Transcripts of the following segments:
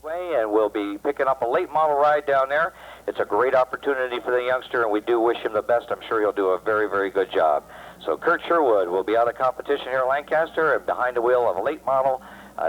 Speedway, and we'll be picking up a late model ride down there. It's a great opportunity for the youngster, and we do wish him the best. I'm sure he'll do a very, very good job. So Kurt Sherwood will be out of competition here at Lancaster and behind the wheel of a late model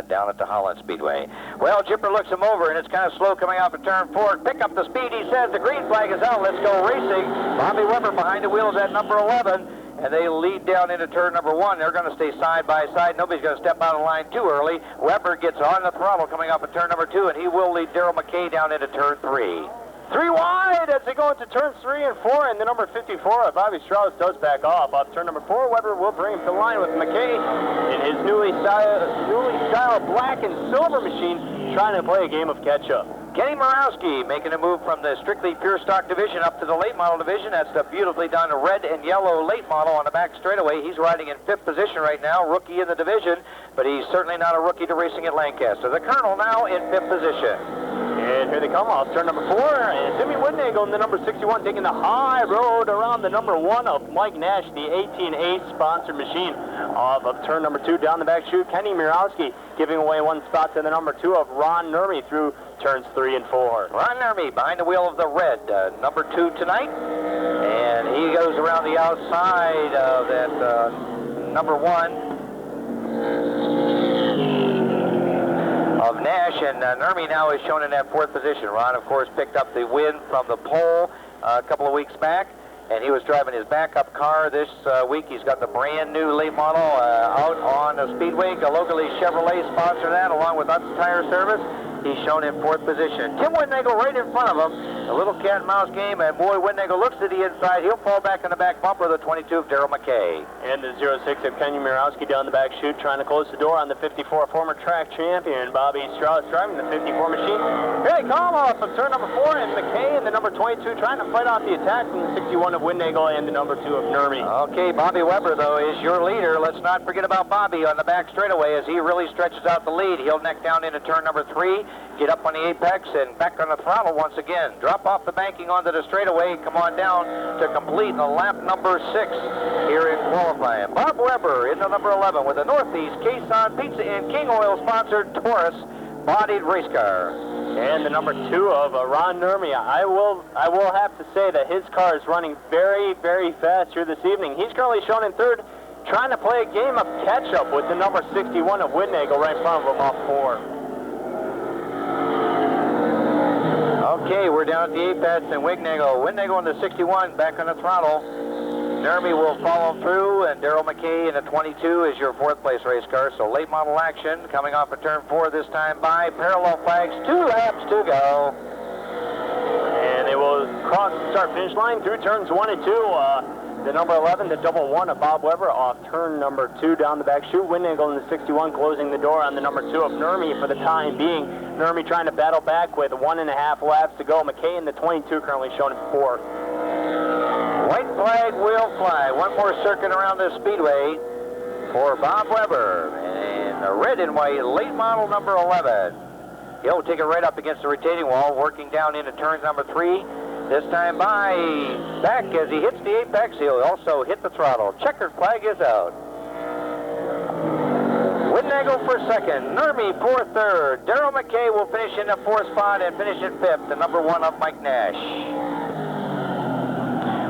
down at the Holland Speedway. Well, Jipper looks him over, and it's kind of slow coming off of turn 4. Pick up the speed, he says. The green flag is out. Let's go racing. Bobby Weber behind the wheel is at number 11, and they lead down into turn number 1. They're going to stay side by side. Nobody's going to step out of line too early. Weber gets on the throttle coming off of turn number 2, and he will lead Darrell McKay down into turn 3. 3 wide as they go into turns 3 and 4, and the number 54 of Bobby Strauss does back off. Off turn number 4, Weber will bring him to line with McKay in his newly styled black and silver machine, trying to play a game of catch-up. Kenny Morawski making a move from the strictly pure stock division up to the late model division. That's the beautifully done red and yellow late model on the back straightaway. He's riding in 5th position right now, rookie in the division, but he's certainly not a rookie to racing at Lancaster. The Colonel now in 5th position. And here they come off turn number 4, and Timmy Whitnagel in the number 61 taking the high road around the number 1 of Mike Nash, the 18A sponsored machine. Off of turn number 2 down the back chute, Kenny Morawski giving away 1 spot to the number 2 of Ron Nermy through turns 3 and 4. Ron Nermy behind the wheel of the red, number 2 tonight, and he goes around the outside of that number 1 of Nash, and Nermy now is shown in that 4th position. Ron, of course, picked up the win from the pole a couple of weeks back, and he was driving his backup car this week. He's got the brand new late model out on the Speedway. Galogally Chevrolet sponsored that, along with Utz Tire Service. He's shown in 4th position. Tim Whitnagel right in front of him. A little cat and mouse game, and boy, Whitnagel looks to the inside. He'll fall back in the back bumper of the 22 of Darrell McKay. And the 06 of Kenny Morawski down the back chute, trying to close the door on the 54 former track champion Bobby Strauss driving the 54 machine. Here they come off of turn number 4, and McKay and the number 22 trying to fight off the attack from the 61 of Whitnagel and the number 2 of Nermy. Okay, Bobby Weber, though, is your leader. Let's not forget about Bobby on the back straightaway as he really stretches out the lead. He'll neck down into turn number 3, get up on the apex, and back on the throttle once again. Drop off the banking onto the straightaway, come on down to complete the lap number 6 here in qualifying. Bob Weber in the number 11 with a Northeast Quezon Pizza and King Oil sponsored Taurus bodied race car. And the number 2 of Ron Nermy. I will have to say that his car is running very, very fast here this evening. He's currently shown in 3rd, trying to play a game of catch-up with the number 61 of Whitnagel right in front of him off 4. Okay, we're down at the apex, and Whitnagel in the 61 back on the throttle. Nermy will follow through, and Darrell McKay in the 22 is your 4th place race car. So late model action coming off of turn 4 this time by. Parallel flags, 2 laps to go. And they will cross the start-finish line through turns 1 and 2. The number 11, the double 1 of Bob Weber off turn number 2 down the back chute. Whitnagel in the 61 closing the door on the number 2 of Nermy for the time being. Nermy trying to battle back with 1.5 laps to go. McKay in the 22 currently shown in 4th. White flag will fly. One more circuit around the speedway for Bob Weber. And the red and white late model number 11. He'll take it right up against the retaining wall, working down into turn number 3. This time by back as he hits the apex. He'll also hit the throttle. Checkered flag is out. Whitnagel for 2nd. Nermy for 3rd. Darrell McKay will finish in the 4th spot and finish in 5th. The number 1 of Mike Nash.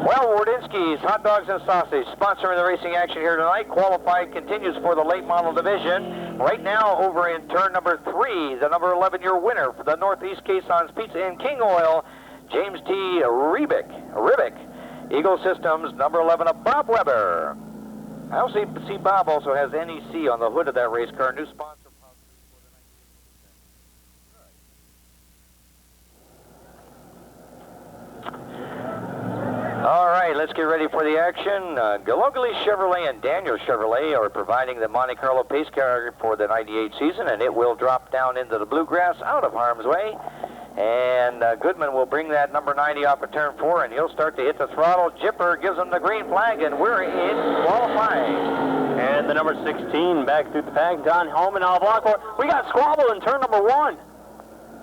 Well, Wardinsky's Hot Dogs and Sausage sponsoring the racing action here tonight. Qualified continues for the late model division. Right now over in turn number 3, the number 11 your winner for the Northeast Quezon's Pizza and King Oil, James T. Ribick. Eagle Systems, number 11 of Bob Weber. I also see Bob also has NEC on the hood of that race car. New sponsor. All right, let's get ready for the action. Galogally Chevrolet and Daniel Chevrolet are providing the Monte Carlo pace car for the 98 season, and it will drop down into the bluegrass out of harm's way. And Goodman will bring that number 90 off of turn 4, and he'll start to hit the throttle. Jipper gives him the green flag, and we're in qualifying. And the number 16 back through the pack, Don Holman out of Lockport. We got squabble in turn number 1.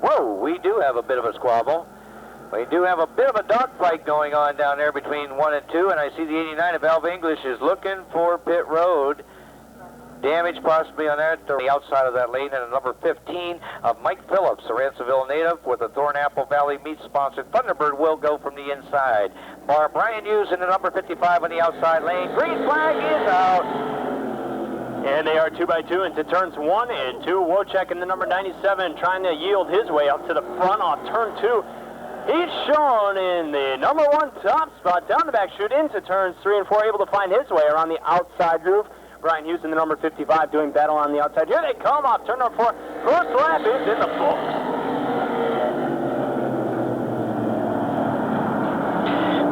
Whoa, we do have a bit of a squabble. We do have a bit of a dogfight going on down there between 1 and 2, and I see the 89 of Alva English is looking for pit road. damage possibly on that, the outside of that lane, and a number 15 of Mike Phillips, a Ransomville native with a Thornapple Valley meat sponsor. Thunderbird will go from the inside. Brian Hughes in the number 55 on the outside lane. Green flag is out. And they are 2 by 2 into turns 1 and 2. Wojciech in the number 97 trying to yield his way up to the front off turn 2. He's shown in the number 1 top spot down the back chute into turns 3 and 4, able to find his way around the outside groove. Brian Hughes in the number 55 doing battle on the outside. Here they come off turn number 4. First lap is in the books.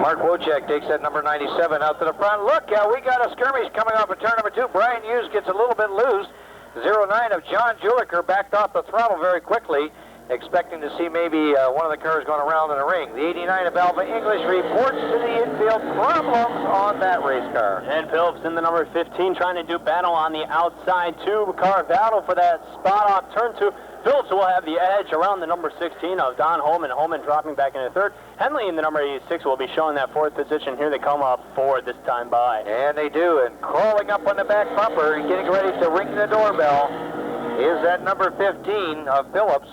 Mark Wojciech takes that number 97 out to the front. Look, we got a skirmish coming off of turn number 2. Brian Hughes gets a little bit loose. 09 of John Juliker backed off the throttle very quickly, expecting to see maybe one of the cars going around in the ring. The 89 of Alva English reports to the infield problems on that race car. And Phillips in the number 15 trying to do battle on the outside. 2-car battle for that spot off turn 2. Phillips will have the edge around the number 16 of Don Holman. Holman dropping back into third. Henley in the number 86 will be showing that fourth position. Here they come up forward this time by. And they do, and crawling up on the back bumper and getting ready to ring the doorbell is that number 15 of Phillips.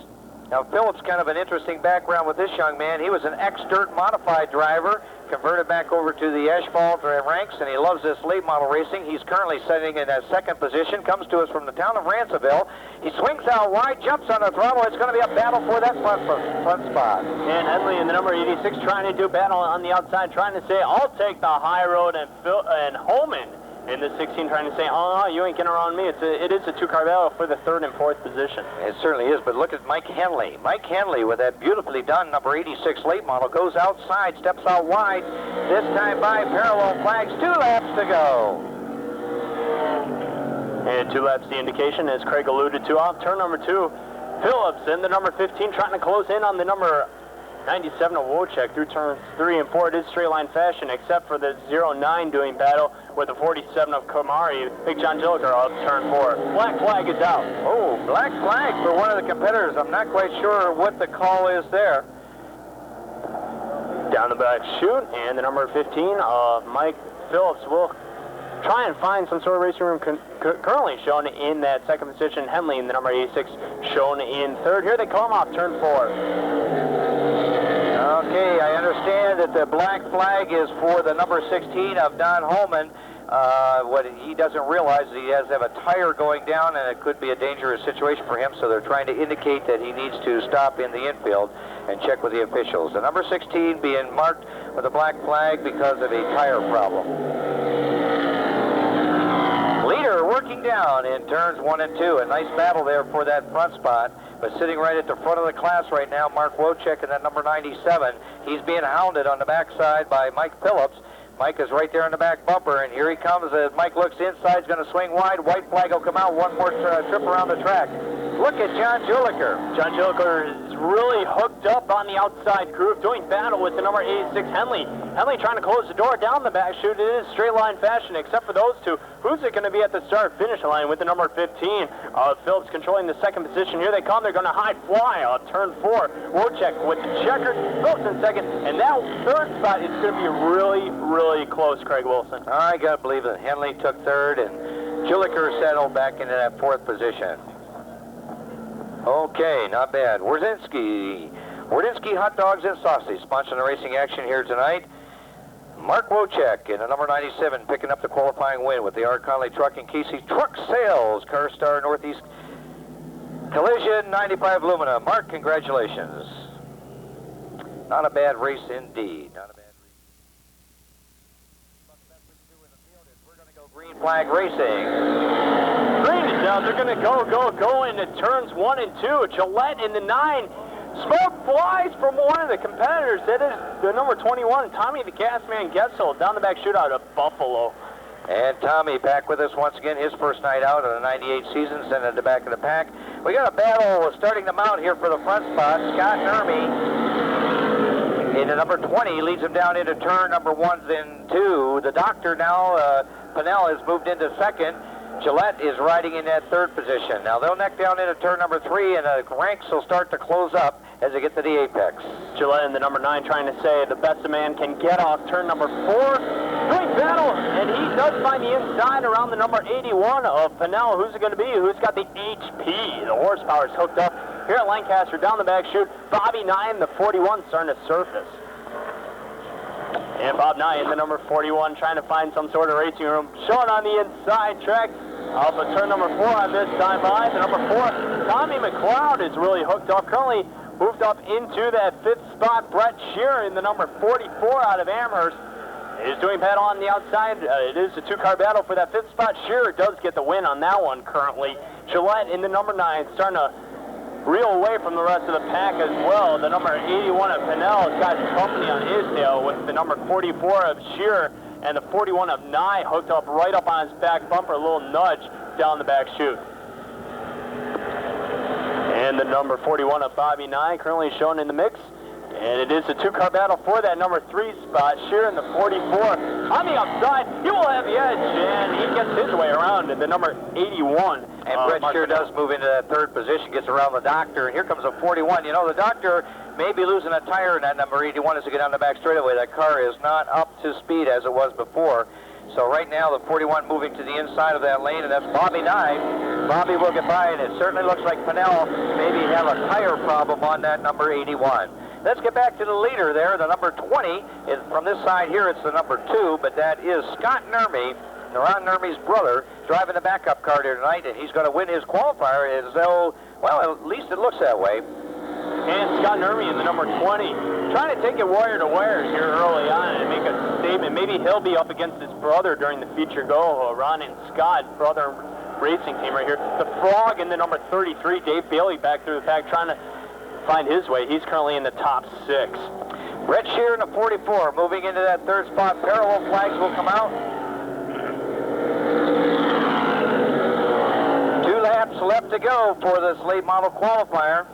Now, Phillips, kind of an interesting background with this young man. He was an ex-dirt modified driver, converted back over to the asphalt ranks, and he loves this late model racing. He's currently sitting in that second position, comes to us from the town of Ransomville. He swings out wide, jumps on the throttle. It's going to be a battle for that front spot. And Henley in the number 86 trying to do battle on the outside, trying to say, I'll take the high road, and Holman in the 16 trying to say, oh, you ain't getting around me. It is a 2-car battle for the third and fourth position. It certainly is, but look at Mike Henley. Mike Henley with that beautifully done number 86 late model goes outside, steps out wide. This time by parallel flags, 2 laps to go. And 2 laps the indication, as Craig alluded to, off turn number 2. Phillips in the number 15 trying to close in on the number 97 of Wojciech through turns 3 and 4. It is straight line fashion, except for the 09 doing battle with the 47 of Kamari. Big John Jilliker up turn 4. Black flag is out. Oh, black flag for one of the competitors. I'm not quite sure what the call is there. Down the back chute, and the number 15 of Mike Phillips will try and find some sort of racing room. Currently shown in that second position. Henley in the number 86 shown in third. Here they come off turn 4. Okay, I understand that the black flag is for the number 16 of Don Holman. What he doesn't realize is he has to have a tire going down, and it could be a dangerous situation for him, so they're trying to indicate that he needs to stop in the infield and check with the officials. The number 16 being marked with a black flag because of a tire problem. Leader working down in turns 1 and 2. A nice battle there for that front spot. But sitting right at the front of the class right now, Mark Wojciech in that number 97. He's being hounded on the backside by Mike Phillips. Mike is right there on the back bumper, and here he comes as Mike looks inside. He's going to swing wide. White flag will come out. One more trip around the track. Look at John Juliker. John Juliker is really hooked up on the outside groove, doing battle with the number 86 Henley. Henley trying to close the door down the back chute. It is straight line fashion, except for those two. Who's it going to be at the start-finish line with the number 15? Phillips controlling the second position. Here they come. They're going to high fly on turn 4. Wojciech with the checker. Phillips in second. And that third spot is going to be really, really close, Craig Wilson. I got to believe that Henley took third, and Juliker settled back into that fourth position. Okay, not bad. Wardzinski Hot Dogs and Sausage sponsoring the racing action here tonight. Mark Wojciech in the number 97 picking up the qualifying win with the R. Conley Truck and Casey Truck Sales Car Star Northeast Collision 95 Lumina. Mark, congratulations. Not a bad race indeed. Not a bad race. We're going to go green flag racing. Green is out. They're going to go into turns 1 and 2. Gillette in the 9. Smoke flies from one of the competitors. That is the number 21, Tommy the Gasman Gessel, down the back shootout of Buffalo. And Tommy back with us once again, his first night out of the 98 season, sent at the back of the pack. We got a battle starting to mount here for the front spot. Scott Nermy in the number 20 leads him down into turn number 1 and 2. The doctor now, Pinnell, has moved into second. Gillette is riding in that third position. Now they'll neck down into turn number 3, and the ranks will start to close up as they get to the apex. Gillette in the number 9 trying to say the best a man can get off turn number 4. Great battle, and he does find the inside around the number 81 of Pinnell. Who's it going to be? Who's got the HP? The horsepower is hooked up here at Lancaster down the back chute. Bobby 9, the 41, starting to surface. And Bob Nye in the number 41 trying to find some sort of racing room. Showing on the inside track. Off of turn number 4 on this time by. The number 4, Tommy McLeod, is really hooked up. Currently moved up into that 5th spot. Brett Shearer in the number 44 out of Amherst is doing battle on the outside. It is a 2-car battle for that 5th spot. Shearer does get the win on that one currently. Gillette in the number 9 starting to reel away from the rest of the pack as well. The number 81 of Pinnell has got company on his tail with the number 44 of Shearer and the 41 of Nye hooked up right up on his back bumper, a little nudge down the back chute. And the number 41 of Bobby Nye currently shown in the mix. And it is a 2-car battle for that number 3 spot. Shearer in the 44 on the outside. He will have the edge, and he gets his way around in the number 81. And Brett Shearer does move into that third position, gets around the Doctor, and here comes a 41. You know, the Doctor may be losing a tire in that number 81 as they get down the back straightaway. That car is not up to speed as it was before. So right now, the 41 moving to the inside of that lane, and that's Bobby Nye. Bobby will get by, and it certainly looks like Pinnell maybe have a tire problem on that number 81. Let's get back to the leader there. The number 20 is from this side here. It's the number 2, but that is Scott Nermy, Ron Nermy's brother, driving the backup car here tonight, and he's going to win his qualifier as though, well, at least it looks that way. And Scott Nermy in the number 20, trying to take it wire to wire here early on and make a statement. Maybe he'll be up against his brother during the feature go. Ron and Scott, brother racing team right here. The Frog in the number 33, Dave Bailey back through the pack trying to find his way. He's currently in the top 6. Brett Shearer in the 44 moving into that third spot. Parallel flags will come out. 2 laps left to go for this late model qualifier.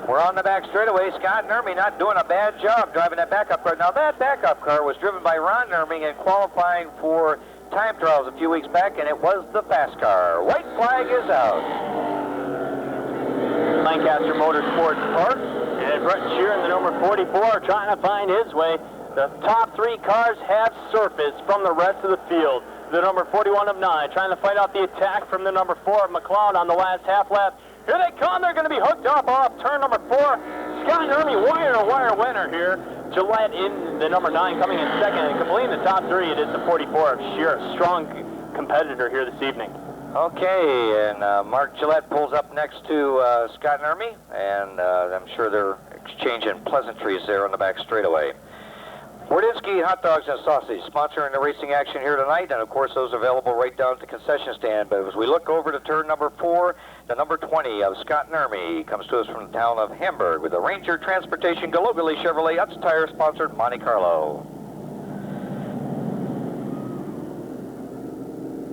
We're on the back straightaway. Scott Nermy not doing a bad job driving that backup car. Now that backup car was driven by Ron Nermy in qualifying for time trials a few weeks back, and it was the fast car. White flag is out. Lancaster Motorsports Park, and Brett Shearer in the number 44 trying to find his way. The top 3 cars have surfaced from the rest of the field. The number 41 of Nye trying to fight out the attack from the number 4 of McLeod on the last half lap. Here they come. They're going to be hooked up off turn number 4. Scott Nermy, wire-to-wire winner here. Gillette in the number 9 coming in second, and completing the top 3. It is the 44 of Shearer, strong competitor here this evening. Okay, and Mark Gillette pulls up next to Scott Nermy, and I'm sure they're exchanging pleasantries there on the back straightaway. Wardinsky Hot Dogs and Sausage sponsoring the racing action here tonight, and of course those available right down at the concession stand. But as we look over to turn number 4, the number 20 of Scott Nermy comes to us from the town of Hamburg with the Ranger Transportation Galogally Chevrolet Utz Tire sponsored Monte Carlo.